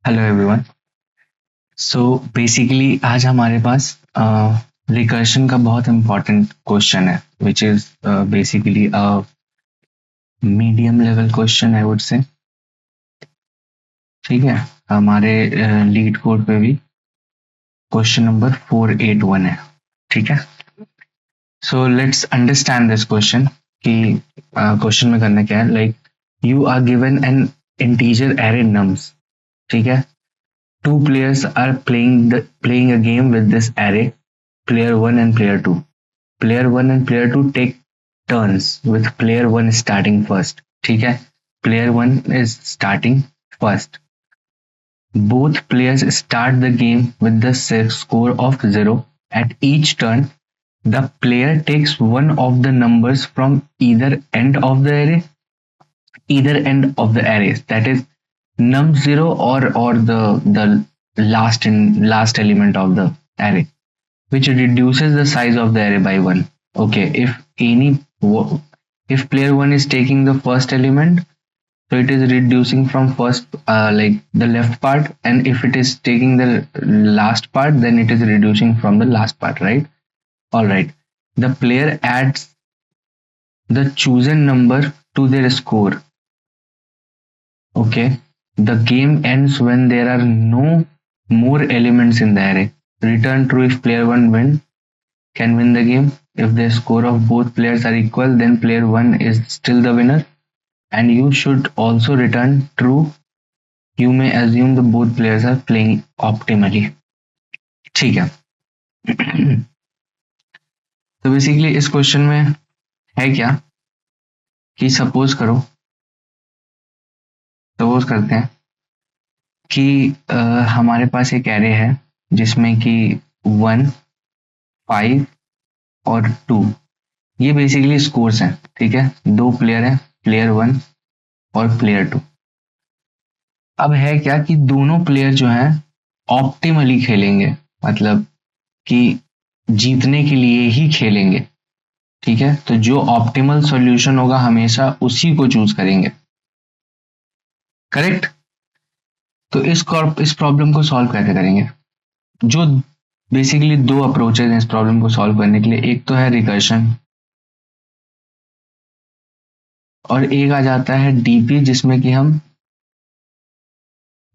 Hello everyone. So basically आज हमारे पास recursion का बहुत इम्पोर्टेंट क्वेश्चन है which is basically a medium level question I would say. ठीक है, हमारे लीड कोड पे भी क्वेश्चन नंबर 481 है। ठीक है, so let's understand this question कि क्वेश्चन में करना क्या है। Like you are given an integer array nums. ठीक है, two players are playing a game with this array, player 1 and player 2. Player 1 and player 2 take turns with player 1 starting first. ठीक है, player 1 is starting first. Both players start the game with the score of 0. At each turn, the player takes one of the numbers from either end of the arrays, that is num0 or the last element of the array, which reduces the size of the array by 1. Okay, if player 1 is taking the first element, so it is reducing from first, like the left part, and if it is taking the last part, then it is reducing from the last part, right? All right, the player adds the chosen number to their score. Okay, the game ends when there are no more elements in the array. Return true if player 1 can win the game. If the score of both players are equal, then player 1 is still the winner. And you should also return true. You may assume the both players are playing optimally. ठीक है, तो basically इस question में है क्या कि suppose करते हैं कि हमारे पास एक एरे है जिसमें कि 1, 5 और 2 ये बेसिकली स्कोर्स हैं। ठीक है, दो प्लेयर हैं, प्लेयर 1 और प्लेयर 2। अब है क्या कि दोनों प्लेयर जो हैं ऑप्टिमली खेलेंगे, मतलब कि जीतने के लिए ही खेलेंगे। ठीक है, तो जो ऑप्टिमल सॉल्यूशन होगा हमेशा उसी को चूज करेंगे। करेक्ट। तो इस प्रॉब्लम को सॉल्व कैसे करेंगे? जो बेसिकली दो अप्रोचेज हैं इस प्रॉब्लम को सॉल्व करने के लिए। एक तो है रिकर्शन और एक आ जाता है डीपी, जिसमें कि हम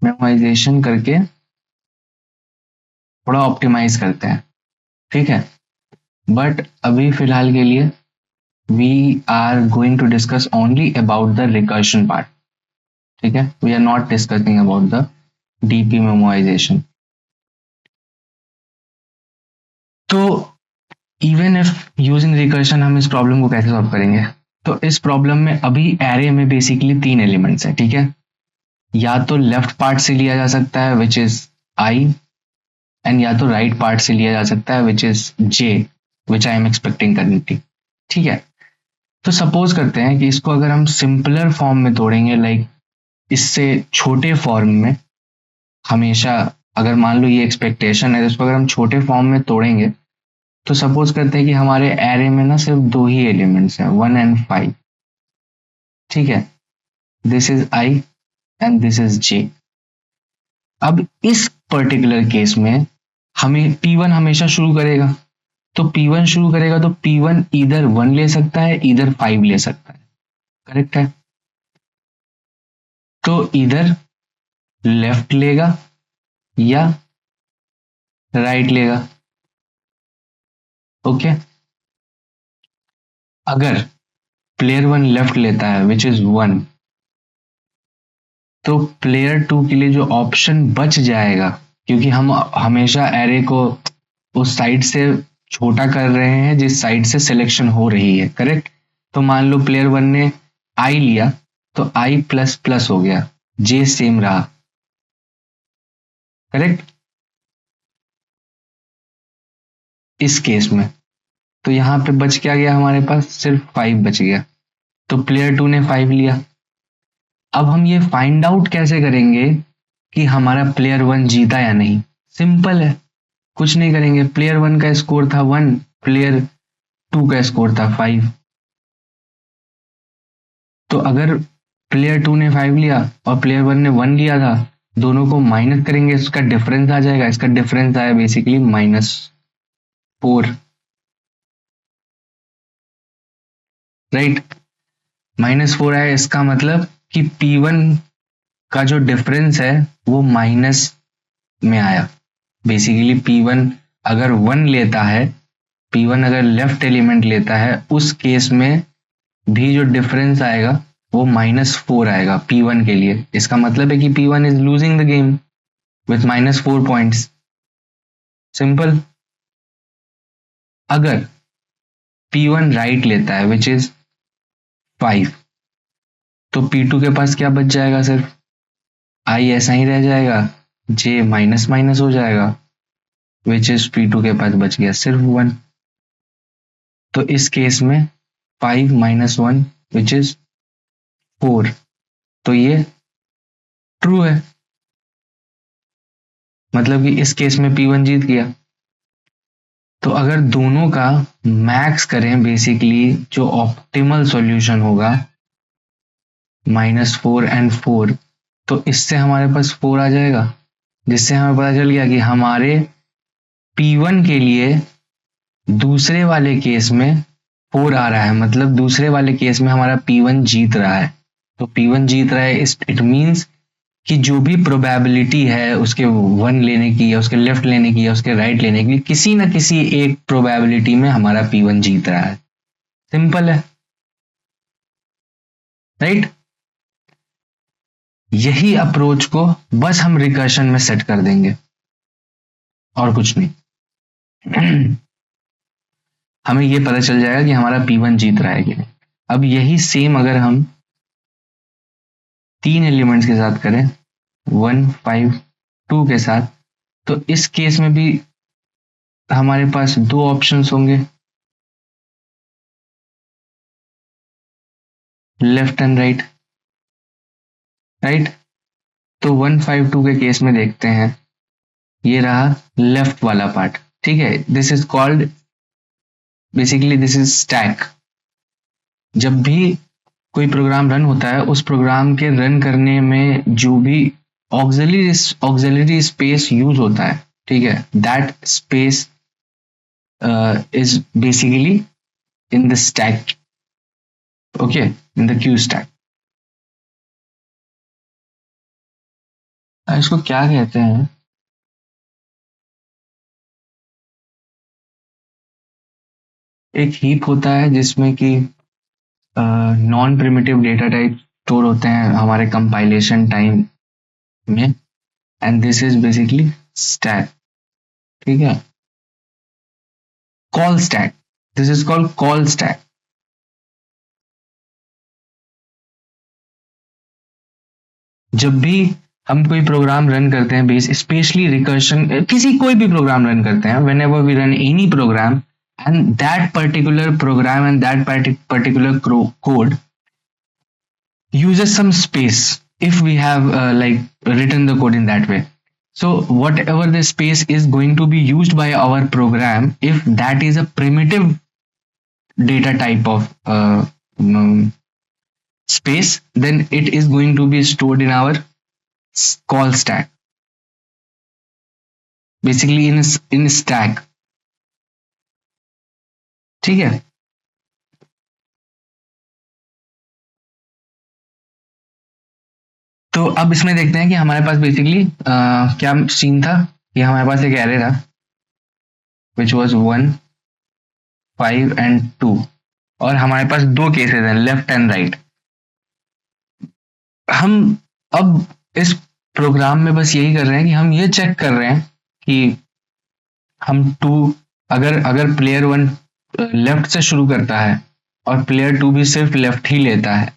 मेमोराइजेशन करके थोड़ा ऑप्टिमाइज करते हैं। ठीक है, बट अभी फिलहाल के लिए we are going to discuss only about the recursion part. ठीक है, we are not discussing about the DP memorization. तो इवन इफ यूजिंग रिकर्शन हम इस प्रॉब्लम को कैसे सॉल्व करेंगे? तो इस प्रॉब्लम में अभी एरे में बेसिकली 3 एलिमेंट्स हैं। ठीक है, या तो लेफ्ट पार्ट से लिया जा सकता है विच इज आई, एंड या तो राइट पार्ट से लिया जा सकता है which is J, which I am expecting currently. ठीक है, तो सपोज करते हैं कि इसको अगर हम सिंपलर फॉर्म में तोड़ेंगे, लाइक इससे छोटे फॉर्म में, हमेशा अगर मान लो ये एक्सपेक्टेशन है तो इसको अगर हम छोटे फॉर्म में तोड़ेंगे तो सपोज करते हैं कि हमारे एरे में ना सिर्फ दो ही एलिमेंट्स हैं, 1 and 5। ठीक है, this is I and this is J. अब इस पर्टिकुलर केस में हमें P1 हमेशा शुरू करेगा, तो P1 शुरू करेगा तो P1 इधर 1 ले सकता है, इधर 5 ले सकता है। करेक्ट है, तो इधर लेफ्ट लेगा या राइट लेगा। ओके, अगर प्लेयर 1 लेफ्ट लेता है विच इज 1, तो प्लेयर 2 के लिए जो ऑप्शन बच जाएगा, क्योंकि हम हमेशा एरे को उस साइड से छोटा कर रहे हैं जिस साइड से सिलेक्शन हो रही है। करेक्ट, तो मान लो प्लेयर 1 ने आई लिया तो आई प्लस प्लस हो गया, जे सेम रहा। करेक्ट, इस केस में तो यहां पे बच क्या गया, हमारे पास सिर्फ 5 बच गया। तो प्लेयर 2 ने 5 लिया। अब हम ये फाइंड आउट कैसे करेंगे कि हमारा प्लेयर 1 जीता या नहीं? सिंपल है, कुछ नहीं करेंगे। प्लेयर 1 का स्कोर था 1, प्लेयर 2 का स्कोर था 5। तो अगर प्लेयर 2 ने 5 लिया और प्लेयर 1 ने 1 लिया था, दोनों को माइनस करेंगे, इसका डिफरेंस आ जाएगा, इसका डिफरेंस आया बेसिकली -4, राइट। -4 आया, इसका मतलब कि P1 का जो डिफरेंस है वो माइनस में आया। बेसिकली P1 अगर 1 लेता है, P1 अगर लेफ्ट एलिमेंट लेता है, उस केस में भी जो डिफरेंस आएगा वो -4 आएगा P1 के लिए। इसका मतलब है कि P1 is losing the game with -4 points. Simple. अगर P1 राइट लेता है विच इज 5, तो P2 के पास क्या बच जाएगा? सिर्फ I ऐसा ही रह जाएगा, J माइनस माइनस हो जाएगा, विच इज P2 के पास बच गया सिर्फ 1। तो इस केस में 5 - 1 विच इज 4, तो ये ट्रू है, मतलब कि इस केस में P1 जीत गया। तो अगर दोनों का मैक्स करें, बेसिकली जो ऑप्टिमल सॉल्यूशन होगा -4 एंड 4, तो इससे हमारे पास 4 आ जाएगा, जिससे हमें पता चल गया कि हमारे P1 के लिए दूसरे वाले केस में 4 आ रहा है, मतलब दूसरे वाले केस में हमारा P1 जीत रहा है। तो P1 जीत रहा है, इट मीन्स कि जो भी प्रोबेबिलिटी है उसके 1 लेने की या उसके लेफ्ट लेने की या उसके राइट लेने की, किसी ना किसी एक प्रोबेबिलिटी में हमारा P1 जीत रहा है। सिंपल है, राइट। यही अप्रोच को बस हम रिकर्शन में सेट कर देंगे और कुछ नहीं। हमें ये पता चल जाएगा कि हमारा P1 जीत रहा है कि नहीं। अब यही सेम अगर हम 3 एलिमेंट्स के साथ करें, 1 5 2 के साथ, तो इस केस में भी हमारे पास दो ऑप्शंस होंगे, लेफ्ट एंड राइट, राइट। तो 1 5 2 के केस में देखते हैं, ये रहा लेफ्ट वाला पार्ट, ठीक है। This is called, basically this is stack. जब भी कोई प्रोग्राम रन होता है, उस प्रोग्राम के रन करने में जो भी ऑक्सिलरी स्पेस यूज होता है, ठीक है, that space is basically in the stack, okay, in the queue stack. इसको क्या कहते हैं? एक हीप होता है जिसमें कि non primitive data type store होते हैं हमारे कंपाइलेशन टाइम में, and this is basically stack, ठीक है। Call stack, this is called call stack. जब भी हम कोई प्रोग्राम रन करते हैं, बेस स्पेशली रिकर्शन, किसी कोई भी प्रोग्राम रन करते हैं, whenever we run any program and that particular program and that particular code uses some space, if we have like written the code in that way. So whatever the space is going to be used by our program, if that is a primitive data type of space, then it is going to be stored in our call stack, basically in stack, ठीक है। तो अब इसमें देखते हैं कि हमारे पास basically क्या सीन था, कि हमारे पास एक एरे था विच वॉज 1 5 एंड 2, और हमारे पास दो केसेस हैं, लेफ्ट एंड राइट। हम अब इस प्रोग्राम में बस यही कर रहे हैं कि हम ये चेक कर रहे हैं कि हम टू, अगर अगर प्लेयर 1 लेफ्ट से शुरू करता है और प्लेयर 2 भी सिर्फ लेफ्ट ही लेता है,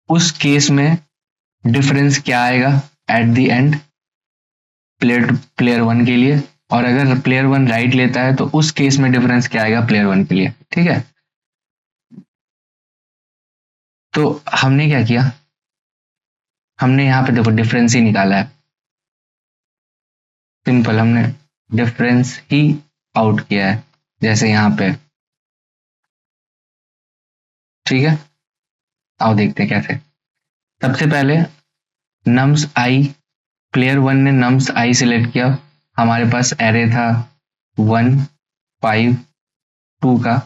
उस केस में डिफरेंस क्या आएगा एट द एंड प्लेयर 1 के लिए, और अगर प्लेयर 1 राइट लेता है तो उस केस में डिफरेंस क्या आएगा प्लेयर 1 के लिए, ठीक है। तो हमने क्या किया, हमने यहाँ पे देखो डिफरेंस ही निकाला है, सिंपल, हमने डिफरेंस ही आउट किया है, जैसे यहाँ पे, ठीक है। आओ देखते हैं कैसे। सबसे पहले nums I प्लेयर वन ने नम्स आई सिलेक्ट किया, हमारे पास एरे था 1 5 2 का,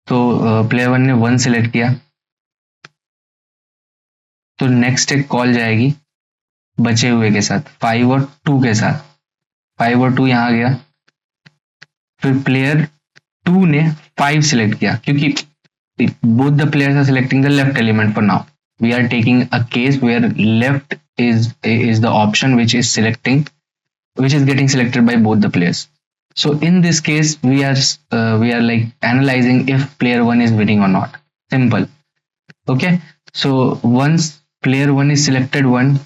तो प्लेयर वन ने 1 सिलेक्ट किया, तो नेक्स्ट एक कॉल जाएगी बचे हुए के साथ 5 और 2 के साथ, 5 और 2 यहाँ गया, फिर प्लेयर 2 ने 5 सिलेक्ट किया, क्योंकि both the players are selecting the left element for now. We are taking a case where left is the option which is getting selected by both the players. So in this case we are like analyzing if player 1 is winning or not. Simple. Okay, so once player 1 is selected 1,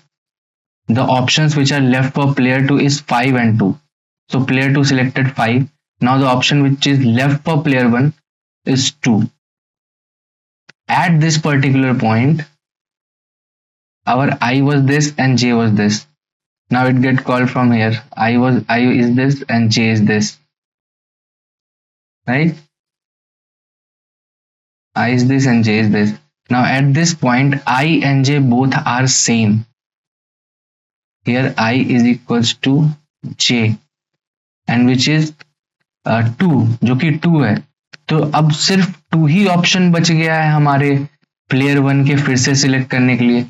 the options which are left for player 2 is 5 and 2. So player 2 selected 5. Now the option which is left for player 1 is 2. At this particular point, our I was this and J was this. Now it get called from here. I is this and J is this. Right? I is this and J is this. Now at this point, I and J both are same. Here I is equals to J, and which is 2, जो कि 2 है. तो अब सिर्फ 2 ही option बच गया है हमारे प्लेयर 1 के फिर से सिलेक्ट करने के लिए.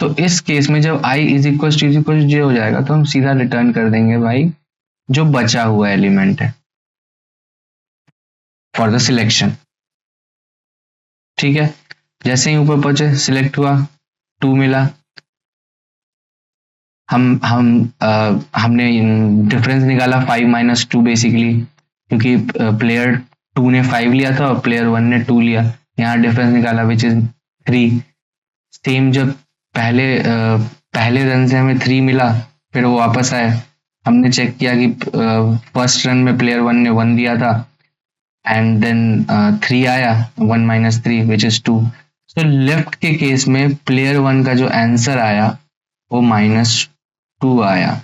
तो इस केस में जब i इज इक्वल जे हो जाएगा, तो हम सीधा रिटर्न कर देंगे भाई जो बचा हुआ एलिमेंट है फॉर द सिलेक्शन. ठीक है, जैसे ही ऊपर पहुंचे सिलेक्ट हुआ, 2 मिला, हमने डिफरेंस निकाला 5 - 2 बेसिकली, क्योंकि प्लेयर 2 ने 5 लिया था और प्लेयर 1 ने 2 लिया. यहाँ डिफरेंस निकाला विच इज 3. सेम जब पहले रन से हमें 3 मिला, फिर वो वापस आए, हमने चेक किया कि फर्स्ट रन में प्लेयर 1 ने 1 दिया था एंड देन 3 आया, 1 - 3 विच इज 2. तो लेफ्ट के केस में प्लेयर 1 का जो आंसर आया वो -2 आया.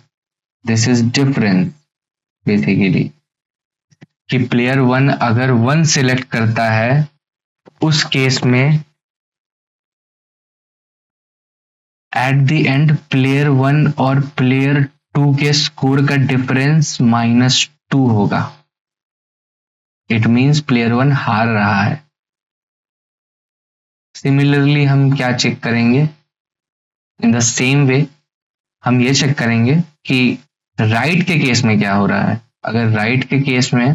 दिस इज डिफरेंस बेसिकली, कि प्लेयर 1 अगर 1 सिलेक्ट करता है, उस केस में एट द एंड प्लेयर 1 और प्लेयर 2 के स्कोर का डिफरेंस -2 होगा. इट मींस प्लेयर 1 हार रहा है. सिमिलरली हम क्या चेक करेंगे, इन द सेम वे हम ये चेक करेंगे कि राइट के केस में क्या हो रहा है. अगर राइट के केस में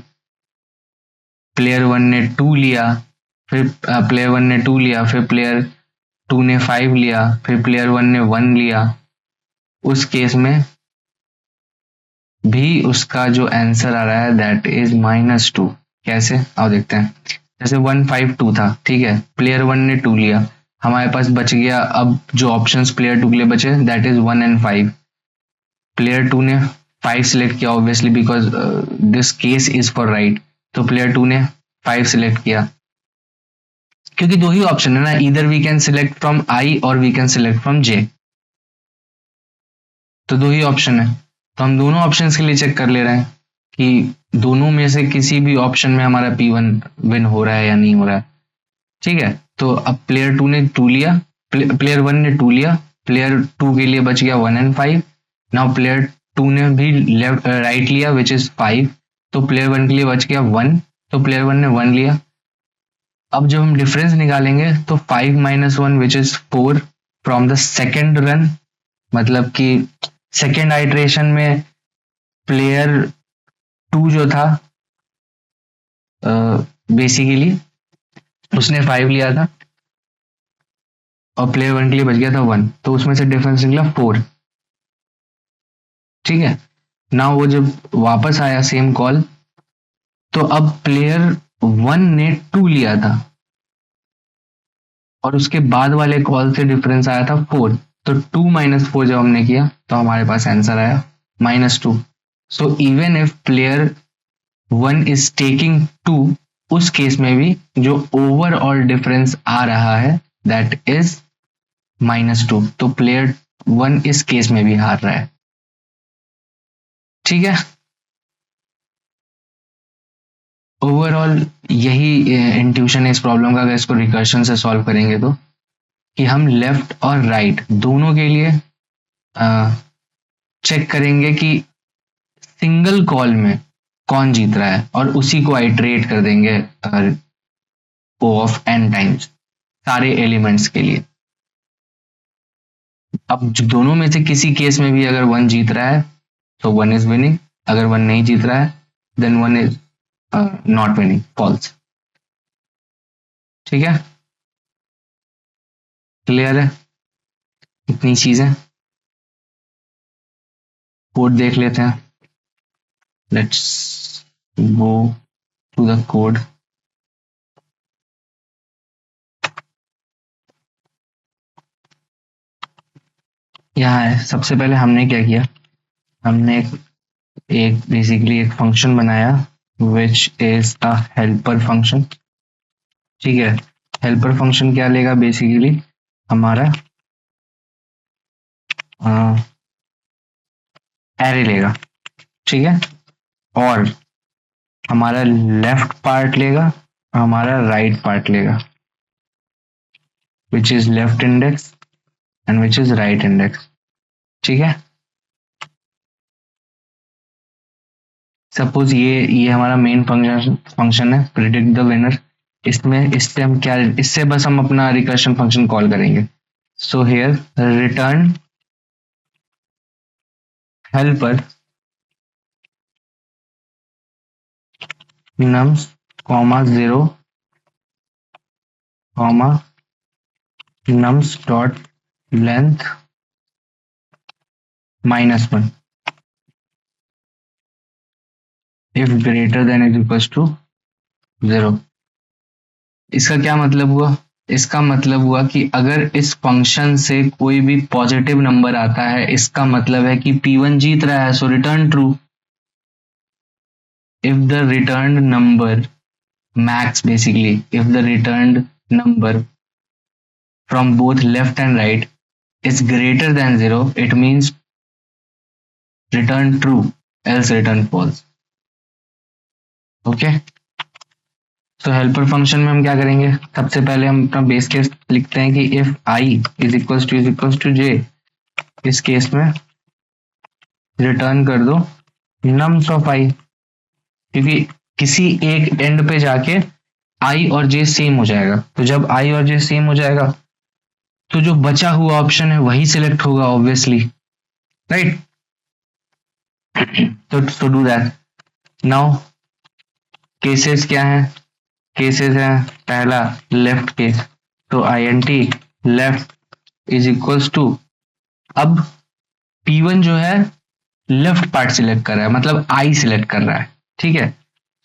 प्लेयर 1 ने 2 लिया, फिर प्लेयर 1 ने 2 लिया, फिर प्लेयर 2 ने 5 लिया, फिर प्लेयर 1 ने 1 लिया, उस केस में भी उसका जो आंसर आ रहा है दैट इज -2. कैसे आओ देखते हैं. जैसे 1 5 2 था, ठीक है, प्लेयर 1 ने 2 लिया, हमारे पास बच गया अब जो ऑप्शंस प्लेयर 2 के लिए बचे दैट इज 1 and 5. प्लेयर 2 ने 5 सिलेक्ट किया obviously because this case is for right. तो प्लेयर 2 ने 5 सिलेक्ट किया, क्योंकि 2 ही ऑप्शन है ना, इधर we can select from I और we can select from J. तो 2 ही ऑप्शन है, तो हम दोनों ऑप्शंस के लिए चेक कर ले रहे हैं कि दोनों में से किसी भी ऑप्शन में हमारा P1 विन हो रहा है या नहीं हो रहा है. ठीक है, तो अब प्लेयर 2 ने 2 लिया, प्लेयर 1 ने 2 लिया, प्लेयर 2 के लिए बच गया 1 and 5. नाउ प्लेयर 2 ने भी लेफ्ट राइट लिया विच इज 5, तो प्लेयर 1 के लिए बच गया 1, तो प्लेयर 1 ने 1 लिया. अब जब हम डिफरेंस निकालेंगे तो 5 - 1 which is 4 from the second run, मतलब कि सेकेंड आइटरेशन में प्लेयर 2 जो था बेसिकली उसने 5 लिया था और प्लेयर 1 के लिए बच गया था 1, तो उसमें से डिफरेंस निकला 4. ठीक है, नाउ वो जब वापस आया सेम कॉल, तो अब प्लेयर 1 ने 2 लिया था और उसके बाद वाले कॉल से डिफरेंस आया था 4. तो 2 - 4 जब हमने किया तो हमारे पास आंसर आया -2. So even if player 1 is taking 2, उस केस में भी जो ओवरऑल डिफरेंस आ रहा है दैट इज -2. तो प्लेयर 1 इस केस में भी हार रहा है. ठीक है, ओवरऑल यही इंट्यूशन है इस प्रॉब्लम का, अगर इसको रिकर्शन से सॉल्व करेंगे तो, कि हम लेफ्ट और राइट दोनों के लिए चेक करेंगे कि सिंगल कॉल में कौन जीत रहा है, और उसी को आइटरेट कर देंगे ओ ऑफ एन टाइम्स सारे एलिमेंट्स के लिए। अब जो दोनों में से किसी केस में भी अगर वन जीत रहा है तो वन इज विनिंग, अगर वन नहीं जीत रहा है then one is not winning, false. ठीक है, क्लियर है? इतनी चीजें, कोड देख लेते हैं। Let's go to the code. यहाँ है, सबसे पहले हमने क्या किया, हमने एक बेसिकली एक फंक्शन बनाया which is a helper function. ठीक है, हेल्पर फंक्शन क्या लेगा, बेसिकली हमारा एरे लेगा। ठीक है, और हमारा लेफ्ट पार्ट लेगा, हमारा राइट पार्ट लेगा, which is left index and which is right index. ठीक है, सपोज ये हमारा मेन फंक्शन है प्रिडिक्ट द विनर। इससे हम क्या, इससे बस हम अपना रिकर्शन फंक्शन कॉल करेंगे। So here return helper nums comma 0 comma nums dot length -1 if greater than is equal to 0। इसका क्या मतलब हुआ, इसका मतलब हुआ कि अगर इस फंक्शन से कोई भी पॉजिटिव नंबर आता है, इसका मतलब है कि P1 जीत रहा है, so return true. If the return number max, basically if the returned number from both left and right is greater than 0, it means return true, else return false। Okay, तो हेल्पर फंक्शन में हम क्या करेंगे, सबसे पहले हम अपना base case लिखते हैं कि if I is equal to J, इस केस में रिटर्न कर दो नम्स ऑफ आई, क्योंकि किसी एक एंड पे जाके आई और जे सेम हो जाएगा। तो जब आई और जे सेम हो जाएगा तो जो बचा हुआ ऑप्शन है वही सिलेक्ट होगा ऑब्वियसली, राइट? तो डू दैट नाउ। केसेस क्या है, केसेस है पहला लेफ्ट केस, तो INT left is equals to, अब P1 जो है लेफ्ट पार्ट सिलेक्ट कर रहा है, मतलब आई सिलेक्ट कर रहा है। ठीक है,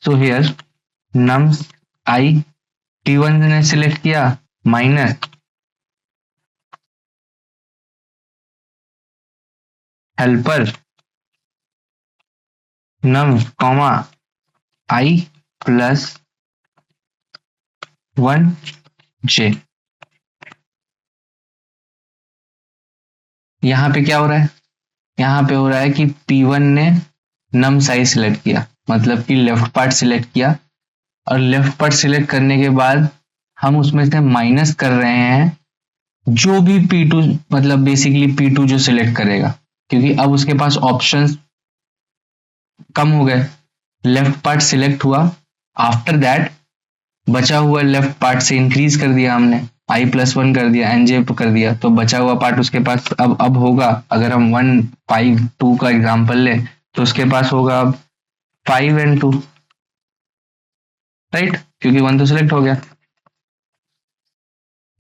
so here nums I, P1 ने सिलेक्ट किया माइनस हेल्पर नम कॉमा आई प्लस 1 जे। यहाँ पे क्या हो रहा है, यहाँ पे हो रहा है कि P1 ने नम साइज सिलेक्ट किया, मतलब कि लेफ्ट पार्ट सिलेक्ट किया, और लेफ्ट पार्ट सिलेक्ट करने के बाद हम उसमें से माइनस कर रहे हैं जो भी P2, मतलब बेसिकली P2 जो सिलेक्ट करेगा, क्योंकि अब उसके पास ऑप्शंस कम हो गए। लेफ्ट पार्ट सिलेक्ट हुआ, आफ्टर दैट बचा हुआ लेफ्ट पार्ट से इंक्रीज कर दिया हमने, i+1 कर दिया, एनजे कर दिया, तो बचा हुआ पार्ट उसके पास अब होगा। अगर हम 1 5 2 का एग्जांपल ले तो उसके पास होगा अब 5 and 2, राइट? क्योंकि 1 तो सिलेक्ट हो गया,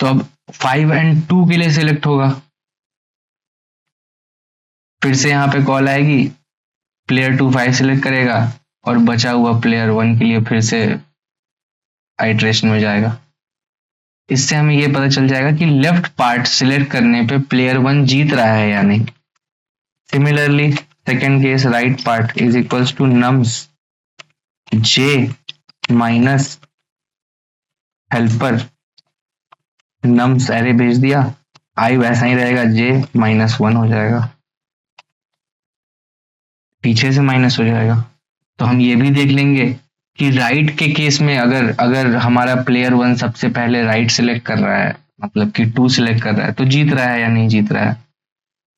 तो अब 5 and 2 के लिए सिलेक्ट होगा। फिर से यहाँ पे कॉल आएगी, प्लेयर 2 5 सिलेक्ट करेगा और बचा हुआ प्लेयर 1 के लिए फिर से आइटरेशन में जाएगा। इससे हमें ये पता चल जाएगा कि लेफ्ट पार्ट सिलेक्ट करने पे प्लेयर 1 जीत रहा है या नहीं। Similarly second case, right part is equals to nums J minus helper, nums array भेज दिया, आई वैसा ही रहेगा, जे -1 हो जाएगा, पीछे से माइनस हो जाएगा। तो हम ये भी देख लेंगे कि राइट के केस में अगर अगर हमारा प्लेयर 1 सबसे पहले राइट सिलेक्ट कर रहा है, मतलब कि 2 सिलेक्ट कर रहा है तो जीत रहा है या नहीं जीत रहा है,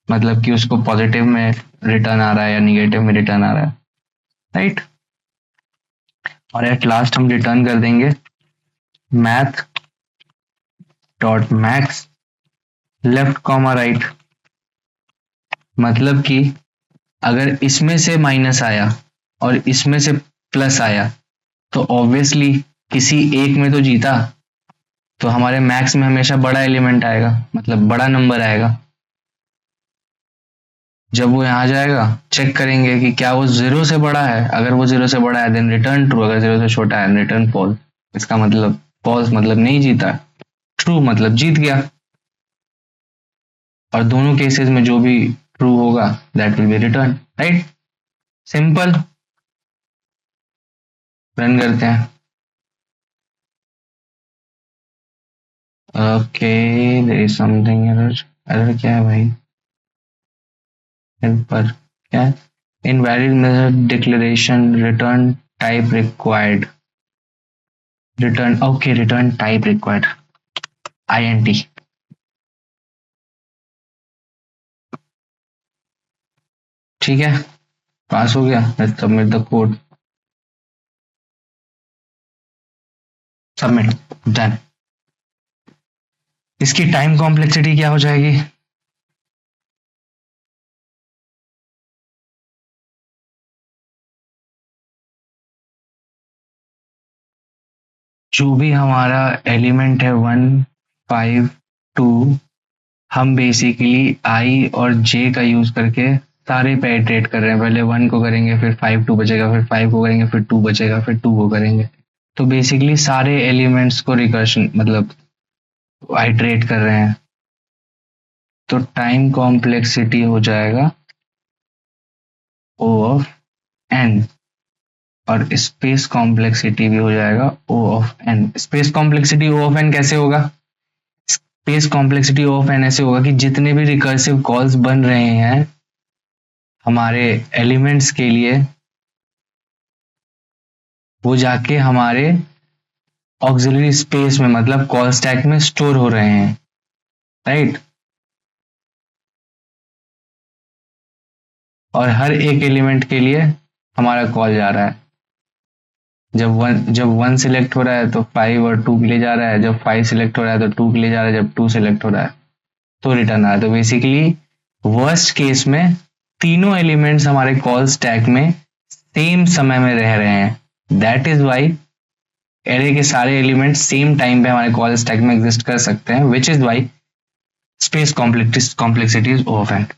मतलब कि उसको पॉजिटिव में रिटर्न आ रहा है या निगेटिव में रिटर्न आ रहा है, राइट। और एट लास्ट हम रिटर्न कर देंगे math dot max left comma right. मतलब कि अगर इसमें से माइनस आया और इसमें से प्लस आया तो ऑब्वियसली किसी एक में तो जीता, तो हमारे मैक्स में हमेशा बड़ा एलिमेंट आएगा, मतलब बड़ा नंबर आएगा। जब वो यहाँ जाएगा चेक करेंगे कि क्या वो जीरो से बड़ा है, अगर वो जीरो से बड़ा है देन रिटर्न ट्रू, अगर जीरो से छोटा है रिटर्न फॉल्स। इसका मतलब फॉल्स मतलब नहीं जीता, ट्रू मतलब जीत गया। और दोनों केसेस में जो भी ट्रू होगा that will be return, right. Simple. Run करते हैं। Okay, there is something error. Error क्या है भाई? पर क्या है? Invalid method declaration return type required. Return okay, return type required INT। ठीक है, पास हो गया। Let's submit the code. Submit, done. इसकी टाइम कॉम्प्लेक्सिटी क्या हो जाएगी? जो भी हमारा एलिमेंट है 1 5 2, हम बेसिकली आई और जे का यूज करके सारे पे इटरेट कर रहे हैं। पहले 1 को करेंगे, फिर 5 2 बचेगा, फिर 5 को करेंगे, फिर 2 बचेगा, फिर 2 को करेंगे। तो बेसिकली सारे एलिमेंट्स को रिकर्शन मतलब आइटरेट कर रहे हैं। तो टाइम कॉम्प्लेक्सिटी हो जाएगा O ऑफ n, और स्पेस कॉम्प्लेक्सिटी भी हो जाएगा O of n। Space complexity O of n कैसे होगा? Space complexity O of n ऐसे होगा कि जितने भी रिकर्सिव कॉल्स बन रहे हैं हमारे एलिमेंट्स के लिए, वो जाके हमारे ऑक्सिलरी स्पेस में मतलब कॉल स्टैक में स्टोर हो रहे हैं, राइट। और हर एक एलिमेंट के लिए हमारा कॉल जा रहा है। जब वन सिलेक्ट हो रहा है तो 5 और 2 के लिए जा रहा है, जब 5 सिलेक्ट हो रहा है तो 2 के लिए जा रहा है, जब 2 सिलेक्ट हो रहा है तो रिटर्न आ रहा है। तो बेसिकली वर्स्ट केस में तीनों एलिमेंट्स हमारे कॉल स्टैक में सेम समय में रह रहे हैं। दैट इज वाई एरे के सारे एलिमेंट्स सेम टाइम पे हमारे कॉल स्टैक में एग्जिस्ट कर सकते हैं, which is why space complexity is overwhelmed.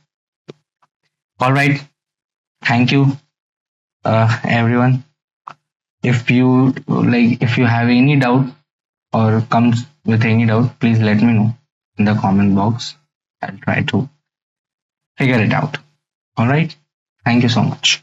All right, thank you, everyone. If you like, if you have any doubt or comes with any doubt, please let me know in the comment box. I'll try to figure it out. All right, thank you so much.